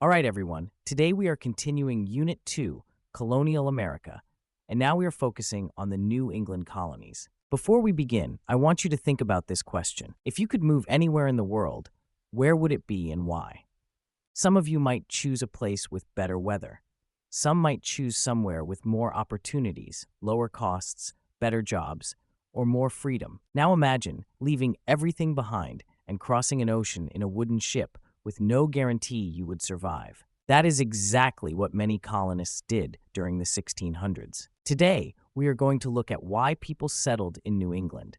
All right, everyone. Today we are continuing Unit 2, Colonial America, and now we are focusing on the New England Colonies. Before we begin, I want you to think about this question. If you could move anywhere in the world, where would it be and why? Some of you might choose a place with better weather. Some might choose somewhere with more opportunities, lower costs, better jobs, or more freedom. Now imagine leaving everything behind and crossing an ocean in a wooden ship with no guarantee you would survive. That is exactly what many colonists did during the 1600s. Today, we are going to look at why people settled in New England,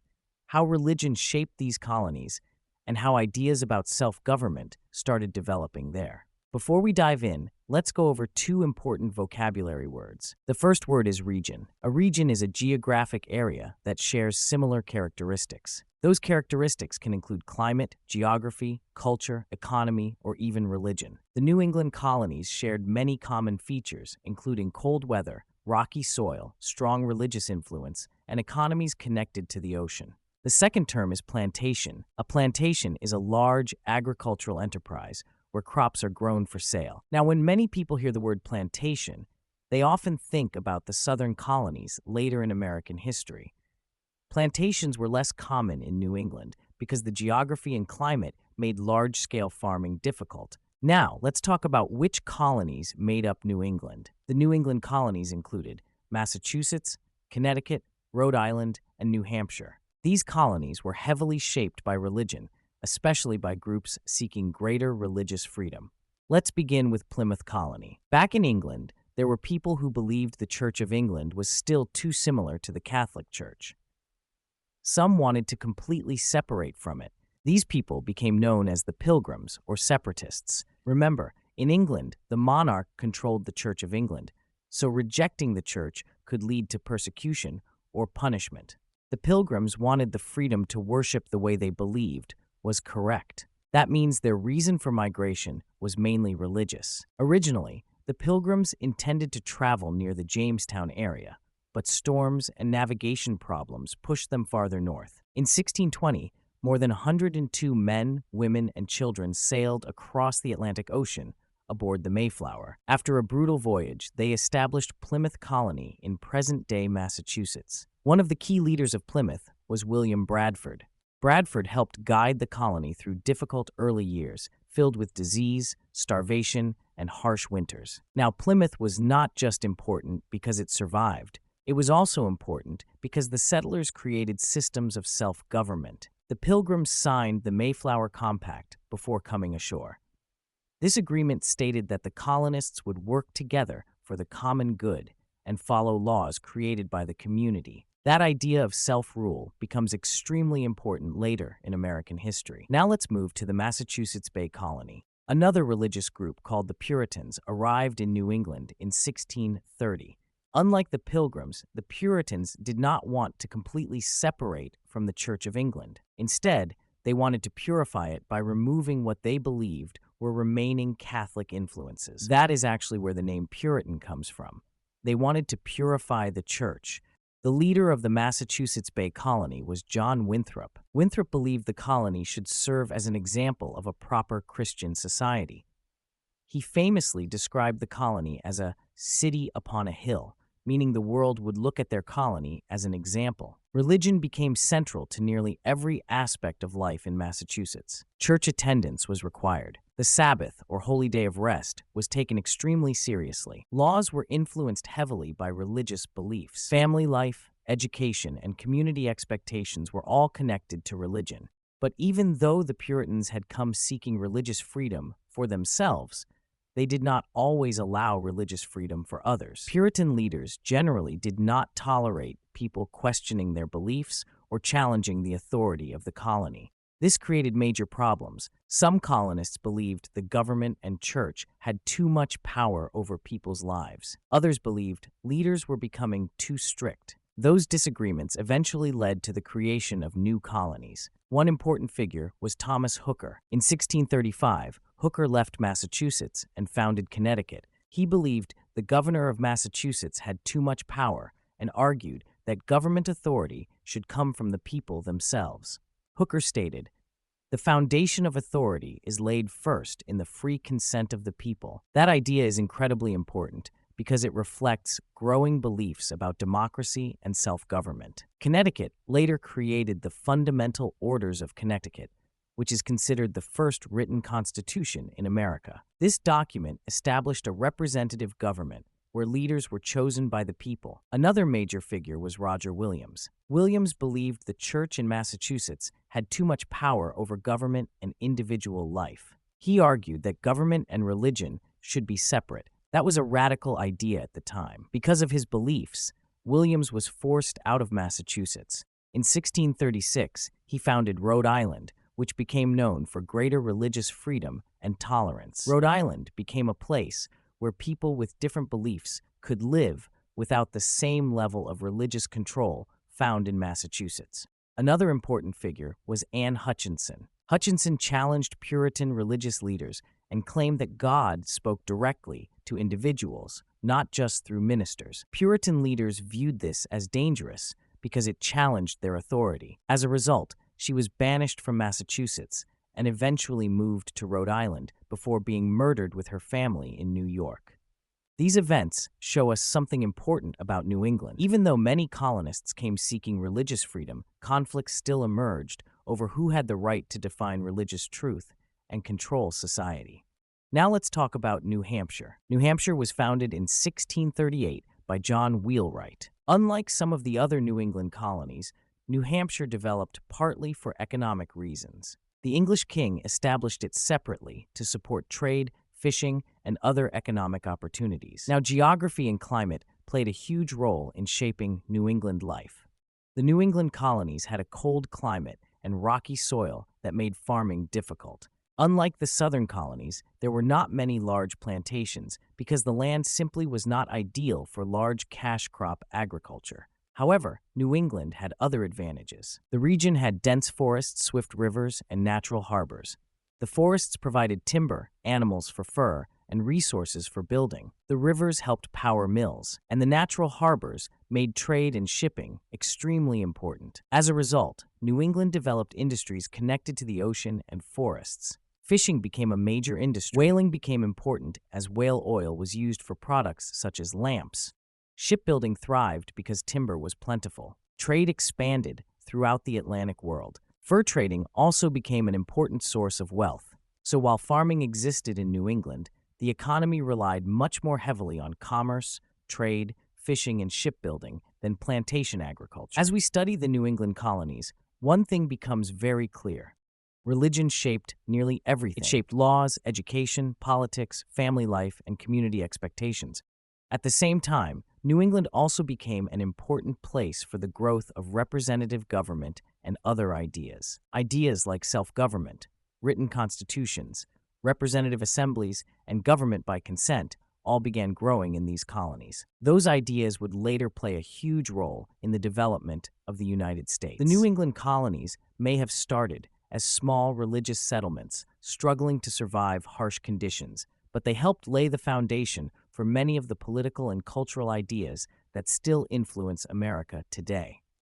how religion shaped these colonies, and how ideas about self-government started developing there. Before we dive in, let's go over two important vocabulary words. The first word is region. A region is a geographic area that shares similar characteristics. Those characteristics can include climate, geography, culture, economy, or even religion. The New England colonies shared many common features, including cold weather, rocky soil, strong religious influence, and economies connected to the ocean. The second term is plantation. A plantation is a large agricultural enterprise where crops are grown for sale. Now, when many people hear the word plantation, they often think about the southern colonies later in American history. Plantations were less common in New England because the geography and climate made large-scale farming difficult. Now, let's talk about which colonies made up New England. The New England colonies included Massachusetts, Connecticut, Rhode Island, and New Hampshire. These colonies were heavily shaped by religion, especially by groups seeking greater religious freedom. Let's begin with Plymouth Colony. Back in England, there were people who believed the Church of England was still too similar to the Catholic Church. Some wanted to completely separate from it. These people became known as the Pilgrims or Separatists. Remember, in England, the monarch controlled the Church of England, so rejecting the Church could lead to persecution or punishment. The Pilgrims wanted the freedom to worship the way they believed was correct. That means their reason for migration was mainly religious. Originally, the Pilgrims intended to travel near the Jamestown area, but storms and navigation problems pushed them farther north. In 1620, more than 102 men, women, and children sailed across the Atlantic Ocean aboard the Mayflower. After a brutal voyage, they established Plymouth Colony in present-day Massachusetts. One of the key leaders of Plymouth was William Bradford. Bradford helped guide the colony through difficult early years, filled with disease, starvation, and harsh winters. Now, Plymouth was not just important because it survived. It was also important because the settlers created systems of self-government. The Pilgrims signed the Mayflower Compact before coming ashore. This agreement stated that the colonists would work together for the common good and follow laws created by the community. That idea of self-rule becomes extremely important later in American history. Now let's move to the Massachusetts Bay Colony. Another religious group called the Puritans arrived in New England in 1630. Unlike the Pilgrims, the Puritans did not want to completely separate from the Church of England. Instead, they wanted to purify it by removing what they believed were remaining Catholic influences. That is actually where the name Puritan comes from. They wanted to purify the church. The leader of the Massachusetts Bay Colony was John Winthrop. Winthrop believed the colony should serve as an example of a proper Christian society. He famously described the colony as a city upon a hill, meaning the world would look at their colony as an example. Religion became central to nearly every aspect of life in Massachusetts. Church attendance was required. The Sabbath, or holy day of rest, was taken extremely seriously. Laws were influenced heavily by religious beliefs. Family life, education, and community expectations were all connected to religion. But even though the Puritans had come seeking religious freedom for themselves, they did not always allow religious freedom for others. Puritan leaders generally did not tolerate people questioning their beliefs or challenging the authority of the colony. This created major problems. Some colonists believed the government and church had too much power over people's lives. Others believed leaders were becoming too strict. Those disagreements eventually led to the creation of new colonies. One important figure was Thomas Hooker. In 1635, Hooker left Massachusetts and founded Connecticut. He believed the governor of Massachusetts had too much power and argued that government authority should come from the people themselves. Hooker stated, The foundation of authority is laid first in the free consent of the people. That idea is incredibly important because it reflects growing beliefs about democracy and self-government. Connecticut later created the Fundamental Orders of Connecticut, which is considered the first written constitution in America. This document established a representative government where leaders were chosen by the people. Another major figure was Roger Williams. Williams believed the church in Massachusetts had too much power over government and individual life. He argued that government and religion should be separate. That was a radical idea at the time. Because of his beliefs, Williams was forced out of Massachusetts. In 1636, he founded Rhode Island, which became known for greater religious freedom and tolerance. Rhode Island became a place where people with different beliefs could live without the same level of religious control found in Massachusetts. Another important figure was Anne Hutchinson. Hutchinson challenged Puritan religious leaders and claimed that God spoke directly to individuals, not just through ministers. Puritan leaders viewed this as dangerous because it challenged their authority. As a result, she was banished from Massachusetts and eventually moved to Rhode Island before being murdered with her family in New York. These events show us something important about New England. Even though many colonists came seeking religious freedom, conflicts still emerged over who had the right to define religious truth and control society. Now let's talk about New Hampshire. New Hampshire was founded in 1638 by John Wheelwright. Unlike some of the other New England colonies, New Hampshire developed partly for economic reasons. The English king established it separately to support trade, fishing, and other economic opportunities. Now, geography and climate played a huge role in shaping New England life. The New England colonies had a cold climate and rocky soil that made farming difficult. Unlike the southern colonies, there were not many large plantations because the land simply was not ideal for large cash crop agriculture. However, New England had other advantages. The region had dense forests, swift rivers, and natural harbors. The forests provided timber, animals for fur, and resources for building. The rivers helped power mills, and the natural harbors made trade and shipping extremely important. As a result, New England developed industries connected to the ocean and forests. Fishing became a major industry. Whaling became important as whale oil was used for products such as lamps. Shipbuilding thrived because timber was plentiful. Trade expanded throughout the Atlantic world. Fur trading also became an important source of wealth. So while farming existed in New England, the economy relied much more heavily on commerce, trade, fishing, and shipbuilding than plantation agriculture. As we study the New England colonies, one thing becomes very clear. Religion shaped nearly everything. It shaped laws, education, politics, family life, and community expectations. At the same time, New England also became an important place for the growth of representative government and other ideas. Ideas like self-government, written constitutions, representative assemblies, and government by consent all began growing in these colonies. Those ideas would later play a huge role in the development of the United States. The New England colonies may have started as small religious settlements struggling to survive harsh conditions, but they helped lay the foundation for many of the political and cultural ideas that still influence America today.